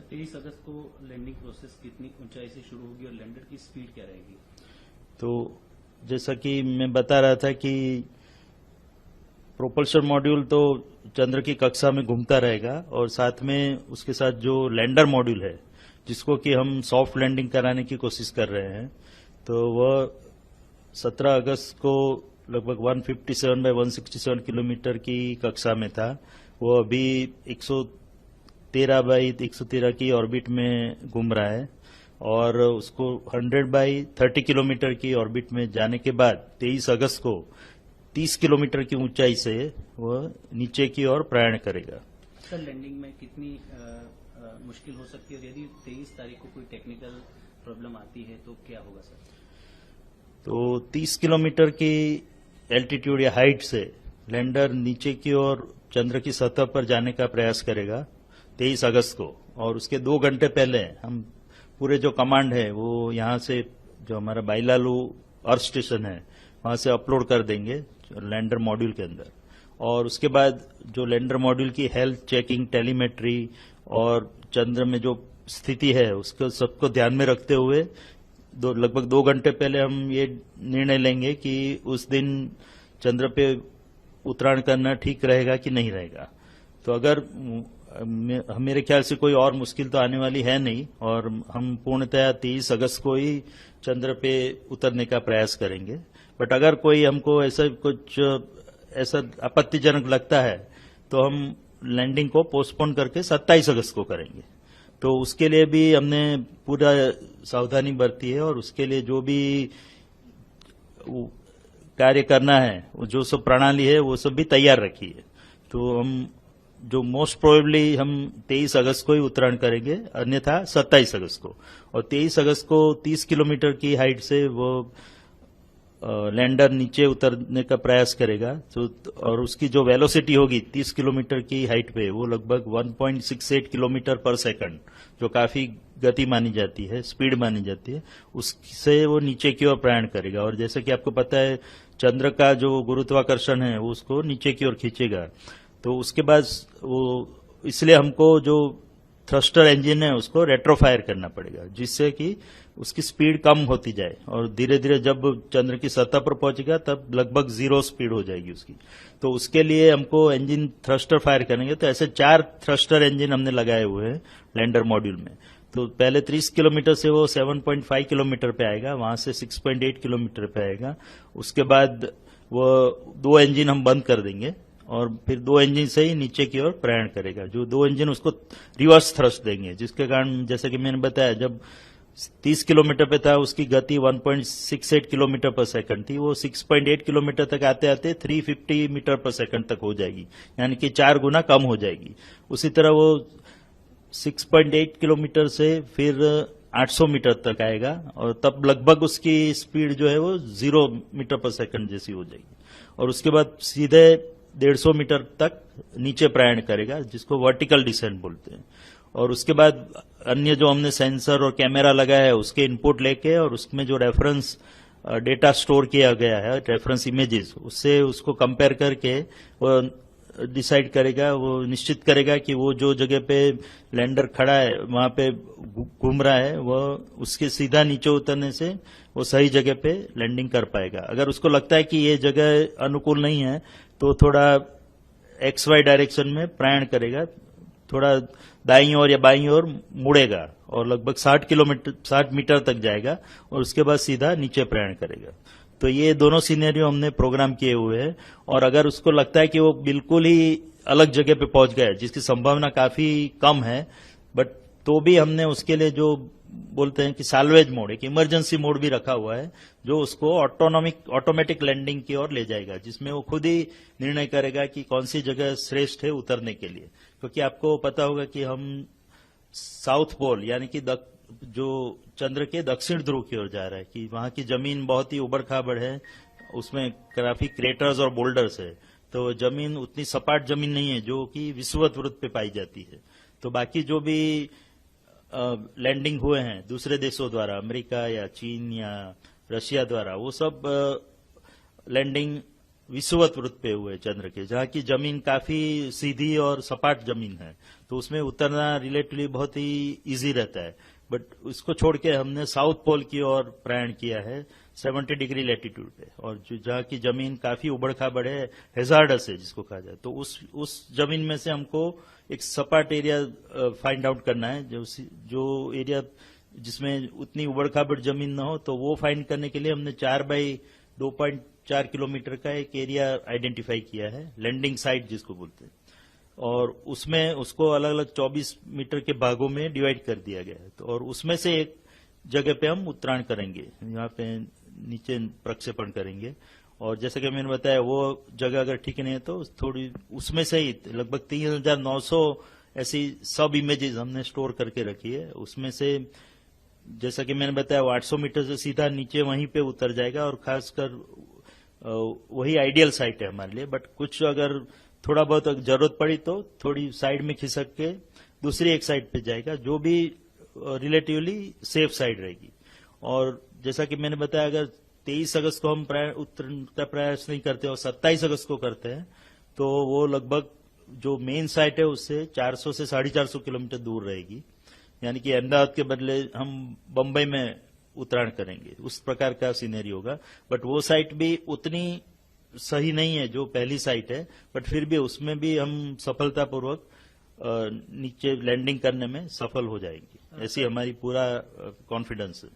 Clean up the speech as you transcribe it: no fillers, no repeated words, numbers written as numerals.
23 अगस्त को landing process कितनी ऊंचाई से शुरू होगी और लैंडर की स्पीड क्या रहेगी? तो जैसा कि मैं बता रहा था कि प्रोपल्शन मॉड्यूल तो चंद्र की कक्षा में घूमता रहेगा और साथ में उसके साथ जो लैंडर मॉड्यूल है जिसको कि हम सॉफ्ट लैंडिंग कराने की कोशिश कर रहे हैं, तो वह 17 अगस्त को लगभग 157 बाय 167 किलोमीटर की कक्षा में था। वो अभी 113 बाई 113 की ऑर्बिट में घूम रहा है और उसको 100 बाई 30 किलोमीटर की ऑर्बिट में जाने के बाद 23 अगस्त को 30 किलोमीटर की ऊंचाई से वह नीचे की ओर प्रयाण करेगा। सर, लैंडिंग में कितनी मुश्किल हो सकती है और यदि 23 तारीख को कोई टेक्निकल प्रॉब्लम आती है तो क्या होगा सर? तो 30 किलोमीटर की एल्टीट्यूड या हाइट से लैंडर नीचे की ओर चंद्र की सतह पर जाने का प्रयास करेगा 23 अगस्त को, और उसके 2 घंटे पहले हम पूरे जो कमांड है वो यहां से जो हमारा बाइलालू अर्थ स्टेशन है वहां से अपलोड कर देंगे लैंडर मॉड्यूल के अंदर। और उसके बाद जो लैंडर मॉड्यूल की हेल्थ चेकिंग, टेलीमेट्री और चंद्र में जो स्थिति है उसको सबको ध्यान में रखते हुए लगभग 2 घंटे पहले हम ये निर्णय लेंगे कि उस दिन चंद्र पे उतराण करना ठीक रहेगा कि नहीं रहेगा। तो अगर मेरे ख्याल से कोई और मुश्किल तो आने वाली है नहीं और हम पूर्णतया 23 अगस्त को ही चंद्र पे उतरने का प्रयास करेंगे। बट अगर कोई हमको ऐसा आपत्तिजनक लगता है तो हम लैंडिंग को पोस्टपोन करके 27 अगस्त को करेंगे। तो उसके लिए भी हमने पूरा सावधानी बरती है और उसके लिए जो भी कार्य करना है, जो सब प्रणाली है वो सब भी तैयार रखी है। तो हम जो मोस्ट प्रोबेबली हम 23 अगस्त को ही उत्तरायण करेंगे, अन्यथा 27 अगस्त को। और 23 अगस्त को 30 किलोमीटर की हाइट से वो लैंडर नीचे उतरने का प्रयास करेगा। तो और उसकी जो वेलोसिटी होगी 30 किलोमीटर की हाइट पे वो लगभग 1.68 किलोमीटर पर सेकंड, जो काफी गति मानी जाती है, स्पीड मानी जाती है, उससे वो नीचे की ओर प्रयाण करेगा। और जैसे कि आपको पता है चंद्र का जो गुरुत्वाकर्षण है वो उसको नीचे की ओर खींचेगा। तो उसके बाद वो इसलिए हमको जो थ्रस्टर इंजन है उसको रेट्रोफायर करना पड़ेगा, जिससे कि उसकी स्पीड कम होती जाए और धीरे धीरे जब चंद्र की सतह पर पहुंचेगा तब लगभग 0 स्पीड हो जाएगी उसकी। तो उसके लिए हमको इंजन थ्रस्टर फायर करेंगे। तो ऐसे 4 थ्रस्टर इंजन हमने लगाए हुए हैं लैंडर मॉड्यूल में। तो पहले 30 किलोमीटर से वो 7.5 किलोमीटर पे आएगा, वहां से 6.8 किलोमीटर पे आएगा। उसके बाद वो 2 इंजन हम बंद कर देंगे और फिर 2 इंजन से ही नीचे की ओर प्रयाण करेगा। जो 2 इंजन उसको रिवर्स थ्रस्ट देंगे, जिसके कारण जैसे कि मैंने बताया जब 30 किलोमीटर पे था उसकी गति 1.68 किलोमीटर पर सेकंड थी, वो 6.8 किलोमीटर तक आते आते 350 मीटर पर सेकंड तक हो जाएगी, यानी कि 4 गुना कम हो जाएगी। उसी तरह वो 6.8 किलोमीटर से फिर 800 मीटर तक आएगा और तब लगभग उसकी स्पीड जो है वो 0 मीटर पर सेकंड जैसी हो जाएगी। और उसके बाद सीधे 150 मीटर तक नीचे प्रयाण करेगा, जिसको वर्टिकल डिसेंट बोलते हैं। और उसके बाद अन्य जो हमने सेंसर और कैमरा लगाया है उसके इनपुट लेके और उसमें जो रेफरेंस डेटा स्टोर किया गया है, रेफरेंस इमेजेस, उससे उसको कंपेयर करके वो डिसाइड करेगा, वो निश्चित करेगा कि वो जो जगह पे लैंडर खड़ा है वहां पे घूम रहा है, वह उसके सीधा नीचे उतरने से वो सही जगह पे लैंडिंग कर पाएगा। अगर उसको लगता है कि ये जगह अनुकूल नहीं है तो थोड़ा XY डायरेक्शन में प्रयाण करेगा, थोड़ा दाईं ओर या बाईं ओर मुड़ेगा और लगभग 60 मीटर तक जाएगा और उसके बाद सीधा नीचे प्रयाण करेगा। तो ये दोनों सिनेरियो हमने प्रोग्राम किए हुए हैं। और अगर उसको लगता है कि वो बिल्कुल ही अलग जगह पे पहुंच गया, जिसकी संभावना काफी कम है, बट तो भी हमने उसके लिए जो बोलते हैं कि साल्वेज मोड, एक इमरजेंसी मोड भी रखा हुआ है, जो उसको ऑटोमेटिक लैंडिंग की ओर ले जाएगा, जिसमें वो खुद ही निर्णय करेगा कि कौन सी जगह श्रेष्ठ है उतरने के लिए। क्योंकि आपको पता होगा कि हम साउथ पोल यानी कि जो चंद्र के दक्षिण ध्रुव की ओर जा रहा है, कि वहां की जमीन बहुत ही उबड़ खाबड़ है, उसमें काफी क्रेटर्स और बोल्डर्स है। तो जमीन उतनी सपाट जमीन नहीं है जो कि विषुवत वृत्त पे पाई जाती है। तो बाकी जो भी लैंडिंग हुए हैं दूसरे देशों द्वारा, अमेरिका या चीन या रशिया द्वारा, वो सब लैंडिंग विषुवत वृत्त पे हुए चंद्र के, जहाँ की जमीन काफी सीधी और सपाट जमीन है, तो उसमें उतरना रिलेटिवली बहुत ही इजी रहता है। बट इसको छोड़ के हमने साउथ पोल की ओर प्रयाण किया है 70 डिग्री लैटिट्यूड पे, और जो जहाँ की जमीन काफी उबड़ खाबड़ है, हेजार्डस है जिसको कहा जाए, तो उस जमीन में से हमको एक सपाट एरिया फाइंड आउट करना है, जो एरिया जिसमें उतनी उबड़ खाबड़ जमीन न हो, तो वो फाइंड करने के लिए हमने 4 बाई 2.4 किलोमीटर का एक एरिया आइडेंटिफाई किया है, लैंडिंग साइट जिसको बोलते हैं, और उसमें उसको अलग अलग 24 मीटर के भागों में डिवाइड कर दिया गया है। तो और उसमें से एक जगह पे हम उत्तरायण करेंगे, यहाँ पे नीचे प्रक्षेपण करेंगे, और जैसे कि मैंने बताया वो जगह अगर ठीक नहीं है तो थोड़ी उसमें से ही लगभग 3900 ऐसी सब इमेजेस हमने स्टोर करके रखी है। उसमें से जैसा कि मैंने बताया 800 मीटर से सीधा नीचे वहीं पे उतर जाएगा, और खासकर वही आइडियल साइट है हमारे लिए। बट कुछ अगर थोड़ा बहुत जरूरत पड़ी तो थोड़ी साइड में खिसक के दूसरी एक साइड पे जाएगा, जो भी रिलेटिवली सेफ साइड रहेगी। और जैसा कि मैंने बताया, अगर 23 अगस्त को हम उत्तरायण का प्रयास नहीं करते और 27 अगस्त को करते हैं, तो वो लगभग जो मेन साइट है उससे 400 से 450 किलोमीटर दूर रहेगी, यानी कि अहमदाबाद के बदले हम बंबई में उत्तरायण करेंगे, उस प्रकार का सीनरी होगा। बट वो साइट भी उतनी सही नहीं है जो पहली साइट है, बट फिर भी उसमें भी हम सफलतापूर्वक नीचे लैंडिंग करने में सफल हो जाएंगे, ऐसी हमारी पूरा कॉन्फिडेंस है।